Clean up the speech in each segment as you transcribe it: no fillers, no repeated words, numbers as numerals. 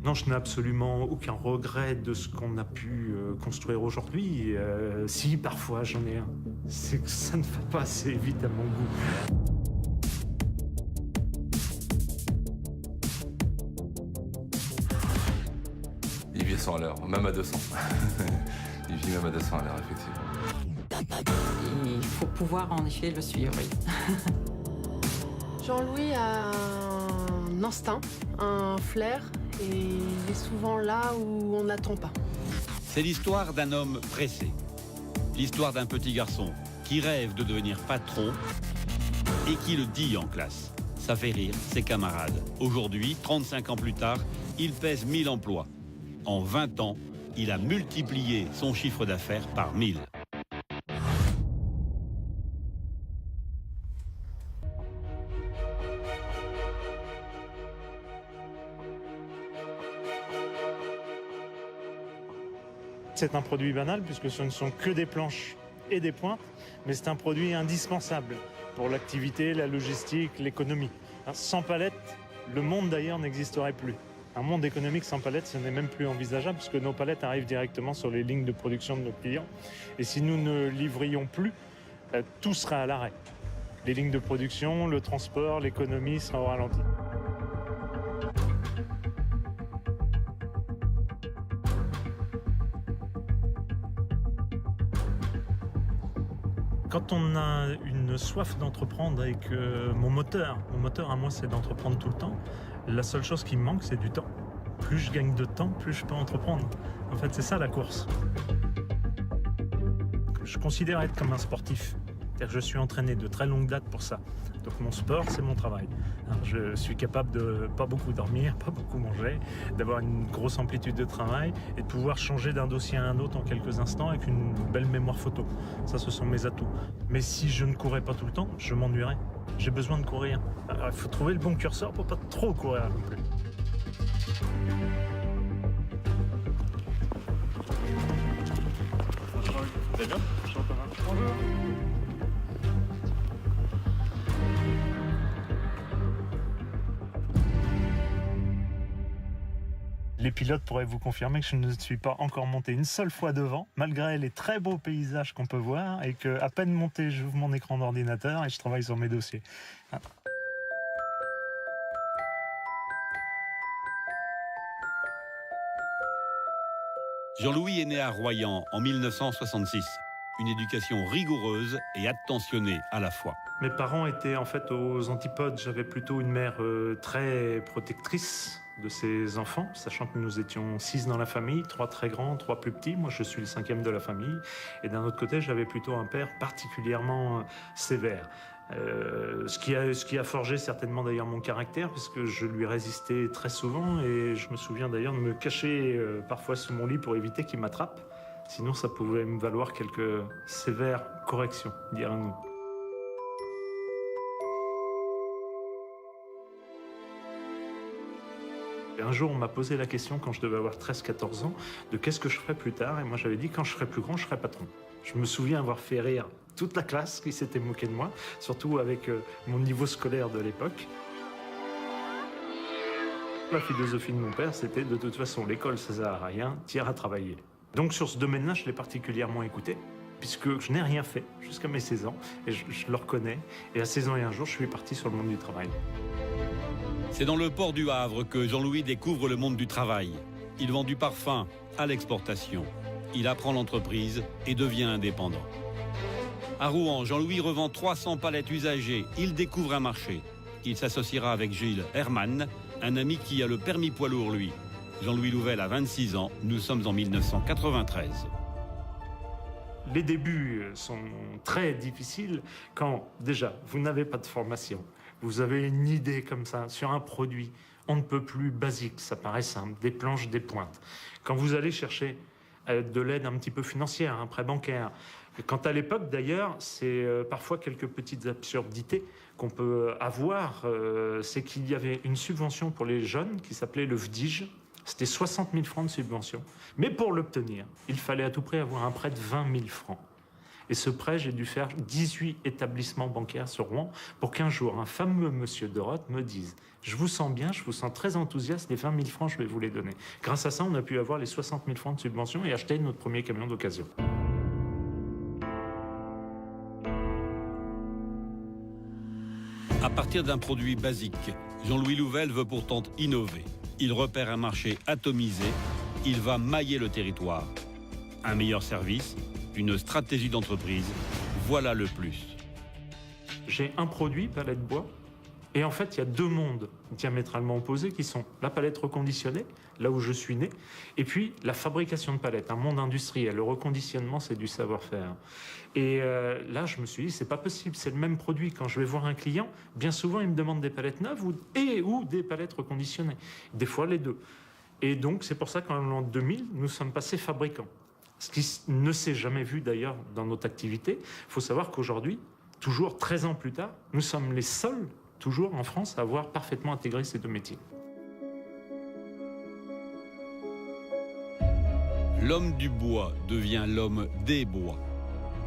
Non, je n'ai absolument aucun regret de ce qu'on a pu construire aujourd'hui. Si, parfois, j'en ai un. C'est que ça ne va pas assez vite à mon goût. Il vit 100 à l'heure, même à 200. Il vit même à 200 à l'heure, effectivement. Il faut pouvoir, en effet, le suivre, oui. Jean-Louis a un instinct, un flair, et il est souvent là où on n'attend pas. C'est l'histoire d'un homme pressé. L'histoire d'un petit garçon qui rêve de devenir patron et qui le dit en classe. Ça fait rire ses camarades. Aujourd'hui, 35 ans plus tard, il pèse 1000 emplois. En 20 ans, il a multiplié son chiffre d'affaires par 1000. C'est un produit banal puisque ce ne sont que des planches et des pointes, mais c'est un produit indispensable pour l'activité, la logistique, l'économie. Sans palettes, le monde d'ailleurs n'existerait plus. Un monde économique sans palettes, ce n'est même plus envisageable puisque nos palettes arrivent directement sur les lignes de production de nos clients. Et si nous ne livrions plus, tout sera à l'arrêt. Les lignes de production, le transport, l'économie sera au ralenti. Quand on a une soif d'entreprendre et que mon moteur à moi, c'est d'entreprendre tout le temps, la seule chose qui me manque, c'est du temps. Plus je gagne de temps, plus je peux entreprendre. En fait, c'est ça la course. Je considère être comme un sportif. C'est-à-dire que je suis entraîné de très longue date pour ça. Donc mon sport, c'est mon travail. Alors, je suis capable de pas beaucoup dormir, pas beaucoup manger, d'avoir une grosse amplitude de travail et de pouvoir changer d'un dossier à un autre en quelques instants avec une belle mémoire photo. Ça, ce sont mes atouts. Mais si je ne courais pas tout le temps, je m'ennuierais. J'ai besoin de courir. Alors, il faut trouver le bon curseur pour pas trop courir non plus. Vous allez bien ? Bonjour. Les pilotes pourraient vous confirmer que je ne suis pas encore monté une seule fois devant, malgré les très beaux paysages qu'on peut voir, et que, à peine monté, j'ouvre mon écran d'ordinateur et je travaille sur mes dossiers. Jean-Louis est né à Royan en 1966. Une éducation rigoureuse et attentionnée à la fois. Mes parents étaient en fait aux antipodes. J'avais plutôt une mère très protectrice de ses enfants, sachant que nous étions 6 dans la famille, 3 très grands, 3 plus petits. Moi, je suis le 5e de la famille. Et d'un autre côté, j'avais plutôt un père particulièrement sévère. Ce qui a forgé certainement d'ailleurs mon caractère, puisque je lui résistais très souvent. Et je me souviens d'ailleurs de me cacher parfois sous mon lit pour éviter qu'il m'attrape. Sinon, ça pouvait me valoir quelques sévères corrections, dirons-nous. Et un jour, on m'a posé la question, quand je devais avoir 13-14 ans, de qu'est-ce que je ferais plus tard. Et moi, j'avais dit, quand je serai plus grand, je serai patron. Je me souviens avoir fait rire toute la classe qui s'était moquée de moi, surtout avec mon niveau scolaire de l'époque. La philosophie de mon père, c'était de toute façon, l'école, ça sert à rien, t'iras travailler. Donc sur ce domaine-là, je l'ai particulièrement écouté, puisque je n'ai rien fait jusqu'à mes 16 ans, et je le reconnais. Et à 16 ans et un jour, je suis parti sur le monde du travail. C'est dans le port du Havre que Jean-Louis découvre le monde du travail. Il vend du parfum à l'exportation. Il apprend l'entreprise et devient indépendant. À Rouen, Jean-Louis revend 300 palettes usagées. Il découvre un marché. Il s'associera avec Gilles Herman, un ami qui a le permis poids lourd, lui. Jean-Louis Louvel a 26 ans. Nous sommes en 1993. Les débuts sont très difficiles quand, déjà, vous n'avez pas de formation. Vous avez une idée comme ça sur un produit, on ne peut plus basique, ça paraît simple, des planches, des pointes. Quand vous allez chercher de l'aide un petit peu financière, un prêt bancaire, quand à l'époque d'ailleurs, c'est parfois quelques petites absurdités qu'on peut avoir, c'est qu'il y avait une subvention pour les jeunes qui s'appelait le FDIJ. C'était 60 000 francs de subvention. Mais pour l'obtenir, il fallait à tout prix avoir un prêt de 20 000 francs. Et ce prêt, j'ai dû faire 18 établissements bancaires sur Rouen pour qu'un jour, un fameux monsieur de Roth me dise « Je vous sens bien, je vous sens très enthousiaste, les 20 000 francs, je vais vous les donner. » Grâce à ça, on a pu avoir les 60 000 francs de subvention et acheter notre premier camion d'occasion. À partir d'un produit basique, Jean-Louis Louvel veut pourtant innover. Il repère un marché atomisé, il va mailler le territoire. Un meilleur service, une stratégie d'entreprise, voilà le plus. J'ai un produit, palette bois, et en fait, il y a deux mondes diamétralement opposés qui sont la palette reconditionnée, là où je suis né, et puis la fabrication de palettes, un monde industriel. Le reconditionnement, c'est du savoir-faire. Et là, je me suis dit, c'est pas possible, c'est le même produit. Quand je vais voir un client, bien souvent, il me demande des palettes neuves ou des palettes reconditionnées. Des fois, les deux. Et donc, c'est pour ça qu'en l'an 2000, nous sommes passés fabricants. Ce qui ne s'est jamais vu d'ailleurs dans notre activité. Il faut savoir qu'aujourd'hui, toujours 13 ans plus tard, nous sommes les seuls, toujours en France, à avoir parfaitement intégré ces deux métiers. L'homme du bois devient l'homme des bois.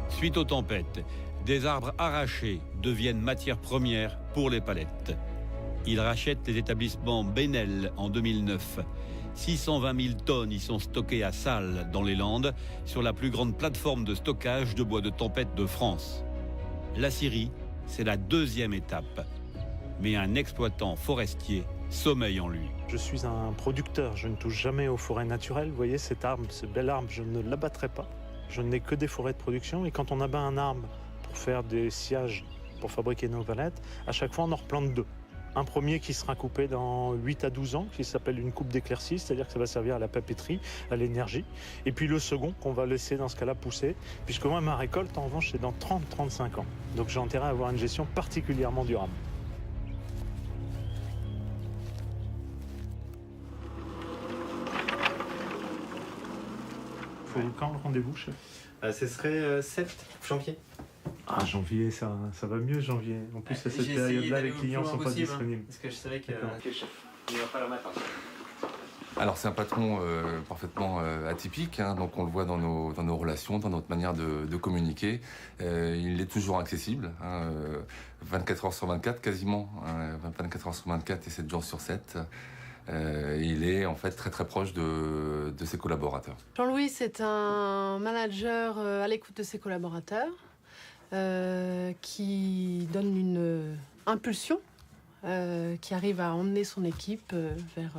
Suite aux tempêtes, des arbres arrachés deviennent matière première pour les palettes. Il rachète les établissements Benel en 2009. 620 000 tonnes y sont stockées à Salles, dans les Landes, sur la plus grande plateforme de stockage de bois de tempête de France. La scierie, c'est la deuxième étape. Mais un exploitant forestier sommeille en lui. Je suis un producteur, je ne touche jamais aux forêts naturelles. Vous voyez cette arbre, ce bel arbre, je ne l'abattrai pas. Je n'ai que des forêts de production et quand on abat un arbre pour faire des sciages, pour fabriquer nos palettes, à chaque fois on en replante deux. Un premier qui sera coupé dans 8 à 12 ans, qui s'appelle une coupe d'éclaircie, c'est-à-dire que ça va servir à la papeterie, à l'énergie. Et puis le second qu'on va laisser dans ce cas-là pousser, puisque moi ma récolte en revanche c'est dans 30-35 ans. Donc j'ai intérêt à avoir une gestion particulièrement durable. Quand le rendez-vous, chef? Ce serait 7 janvier. Ah, janvier, ça va mieux, janvier. En plus, à cette période-là, les clients ne sont pas disponibles. Parce que je savais que... Ok, chef. Il va pas la matin. Alors c'est un patron parfaitement atypique, hein, donc on le voit dans nos relations, dans notre manière de communiquer. Il est toujours accessible, hein, 24 heures sur 24 quasiment, 24 heures sur 24 et 7 jours sur 7. Il est en fait très très proche de ses collaborateurs. Jean-Louis, c'est un manager à l'écoute de ses collaborateurs qui donne une impulsion, qui arrive à emmener son équipe vers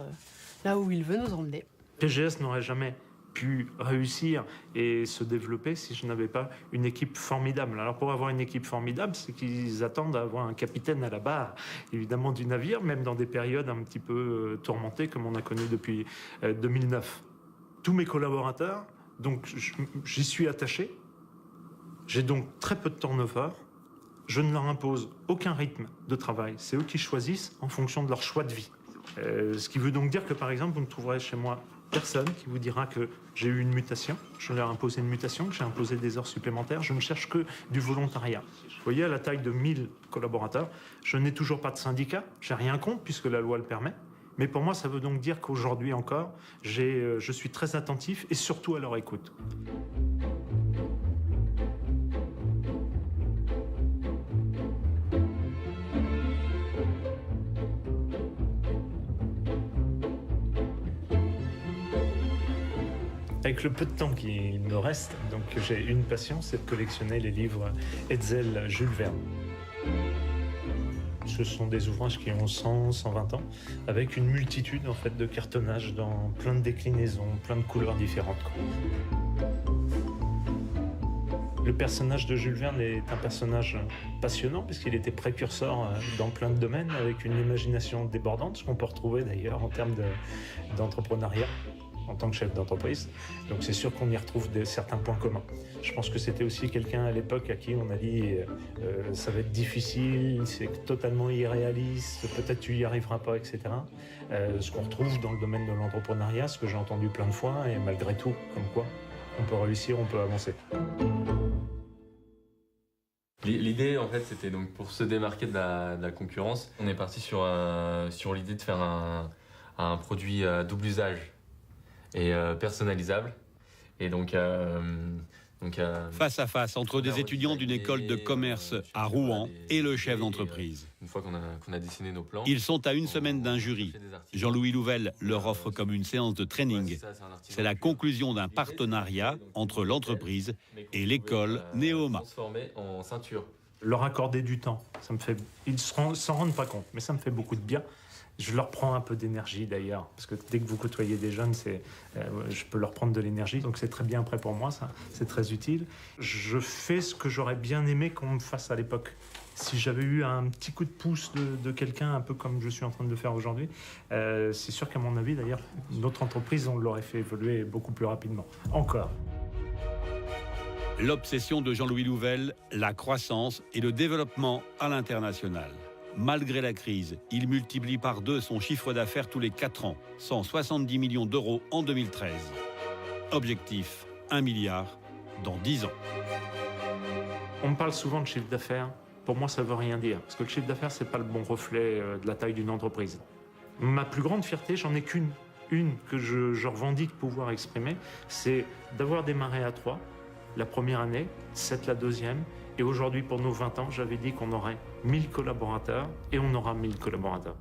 là où il veut nous emmener. PGS n'aurait jamais pu réussir et se développer si je n'avais pas une équipe formidable. Alors pour avoir une équipe formidable, c'est qu'ils attendent à avoir un capitaine à la barre, évidemment du navire, même dans des périodes un petit peu tourmentées comme on a connu depuis 2009. Tous mes collaborateurs, donc j'y suis attaché. J'ai donc très peu de turnover. Je ne leur impose aucun rythme de travail. C'est eux qui choisissent en fonction de leur choix de vie. Ce qui veut donc dire que par exemple, vous ne trouverez chez moi personne qui vous dira que j'ai eu une mutation, je leur ai imposé une mutation, que j'ai imposé des heures supplémentaires, je ne cherche que du volontariat. Vous voyez, à la taille de 1000 collaborateurs, je n'ai toujours pas de syndicat, j'ai rien contre puisque la loi le permet, mais pour moi ça veut donc dire qu'aujourd'hui encore, je suis très attentif et surtout à leur écoute. Avec le peu de temps qu'il me reste, donc j'ai une passion, c'est de collectionner les livres Hetzel Jules Verne. Ce sont des ouvrages qui ont 100, 120 ans, avec une multitude en fait de cartonnages dans plein de déclinaisons, plein de couleurs différentes. Le personnage de Jules Verne est un personnage passionnant puisqu'il était précurseur dans plein de domaines avec une imagination débordante, ce qu'on peut retrouver d'ailleurs en termes d'entrepreneuriat en tant que chef d'entreprise. Donc c'est sûr qu'on y retrouve certains points communs. Je pense que c'était aussi quelqu'un à l'époque à qui on a dit ça va être difficile, c'est totalement irréaliste, peut-être tu y arriveras pas, etc. Ce qu'on retrouve dans le domaine de l'entrepreneuriat, ce que j'ai entendu plein de fois, et malgré tout, comme quoi on peut réussir, on peut avancer. L'idée, en fait, c'était donc pour se démarquer de la concurrence. On est parti sur l'idée de faire un produit à double usage et personnalisable. Et donc Donc, Face à face entre des étudiants d'une école de commerce à Rouen et le chef d'entreprise. Une fois qu'on a dessiné nos plans, Ils sont à une semaine d'un jury. Jean-Louis Louvel leur offre comme une séance de training. C'est la conclusion d'un partenariat entre l'entreprise et l'école Néoma. Transformé en ceinture. Leur accorder du temps, ça me fait... Ils s'en rendent pas compte, mais ça me fait beaucoup de bien. Je leur prends un peu d'énergie d'ailleurs, parce que dès que vous côtoyez des jeunes, je peux leur prendre de l'énergie, donc c'est très bien après pour moi, ça, c'est très utile. Je fais ce que j'aurais bien aimé qu'on me fasse à l'époque. Si j'avais eu un petit coup de pouce de quelqu'un, un peu comme je suis en train de le faire aujourd'hui, c'est sûr qu'à mon avis d'ailleurs, notre entreprise, on l'aurait fait évoluer beaucoup plus rapidement. Encore. L'obsession de Jean-Louis Louvel, la croissance et le développement à l'international. Malgré la crise, il multiplie par 2 son chiffre d'affaires tous les 4 ans, 170 millions d'euros en 2013. Objectif, 1 milliard dans 10 ans. On me parle souvent de chiffre d'affaires. Pour moi, ça ne veut rien dire, parce que le chiffre d'affaires, ce n'est pas le bon reflet de la taille d'une entreprise. Ma plus grande fierté, j'en ai qu'une, que je revendique pouvoir exprimer, c'est d'avoir démarré à 3, la première année, 7 la deuxième, et aujourd'hui, pour nos 20 ans, j'avais dit qu'on aurait 1000 collaborateurs, et on aura 1000 collaborateurs.